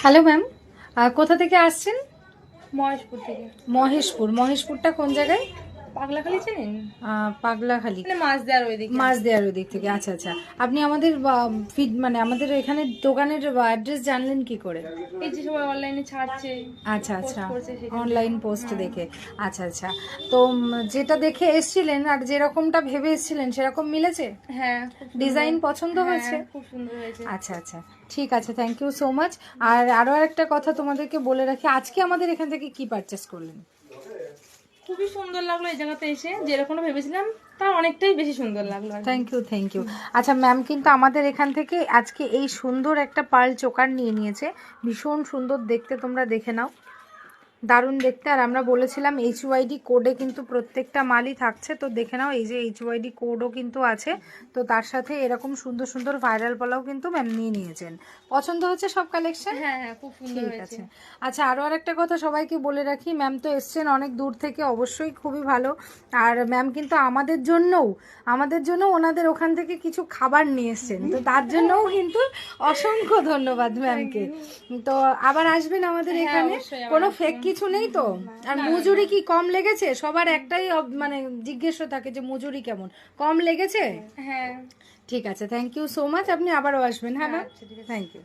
Hello ma'am, কোথা থেকে আসছেন? মহেশপুর থেকে। মহেশপুরটা কোন জায়গায়? পাগলাখালি চেনেন? পাগলাখালি। মানে মাছ দেওয়ার ওইদিকে। মাছ দেওয়ার ওই দিক থেকে, আচ্ছা আচ্ছা। আপনি আমাদের ফিড মানে আমাদের এখানে দোকানের অ্যাড্রেস জানলেন কি করে? এই যে সবাই অনলাইনে ছাড়ছে, আচ্ছা পোস্ট আচ্ছা, করছে সেখান অনলাইন থেকে। পোস্ট হ্যাঁ। দেখে। আচ্ছা আচ্ছা। তো যেটা দেখে এসছিলেন আর যেরকমটা ভেবে এসছিলেন সেরকম মিলেছে? হ্যাঁ, খুব সুন্দর। ডিজাইন পছন্দ হ্যাঁ, হয়েছে? খুব সুন্দর হয়েছে। আচ্ছা আচ্ছা, ঠিক আছে, থ্যাংক ইউ সো মাচ। আর আরো একটা কথা তোমাদেরকে বলে রাখি, আজকে আমাদের এখান থেকে কি পারচেস করলেন? খুবই সুন্দর লাগলো এই জায়গাতে এসে, যেরকম ভেবেছিলাম তার অনেকটাই বেশি সুন্দর লাগলো আর কি। Thank you thank you. আচ্ছা ম্যাম কিন্তু আমাদের এখান থেকে আজকে এই সুন্দর একটা পার্ল চোকার নিয়ে নিয়েছে, ভীষণ সুন্দর দেখতে, তোমরা দেখে নাও, দারুণ দেখতে। আর আমরা বলেছিলাম HYD কোডে কিন্তু প্রত্যেকটা মালই থাকছে, তো দেখে নাও, এই যে HYD কোডও কিন্তু আছে। তো তার সাথে এরকম সুন্দর সুন্দর ভাইরাল পলাও কিন্তু ম্যাম নিয়ে নিয়েছেন। পছন্দ হচ্ছে সব কালেকশন? হ্যাঁ হ্যাঁ, খুব সুন্দর ঠিক হয়েছে। আছে। আচ্ছা আরও আরেকটা কথা সবাইকে বলে রাখি, ম্যাম তো এসছেন অনেক দূর থেকে, অবশ্যই খুবই ভালো। আর ম্যাম কিন্তু আমাদের জন্য ওনাদের ওখান থেকে কিছু খাবার নিয়ে এসছেন, তো তার জন্যও কিন্তু অসংখ্য ধন্যবাদ ম্যামকে। তো আবার আসবেন আমাদের হ্যাঁ, এখানে, অবশ্যই আবার কোনো আসবো। ফেক কিছু নেই তো? আর মজুরি কি কম লেগেছে? সবার একটাই মানে জিজ্ঞেস থাকে যে মজুরি কেমন, কম লেগেছে? হ্যাঁ। ঠিক আছে, থ্যাংক ইউ সো মাচ। আপনি আবারও আসবেন। হ্যাঁ ম্যাম, আচ্ছা, ঠিক আছে। Thank you.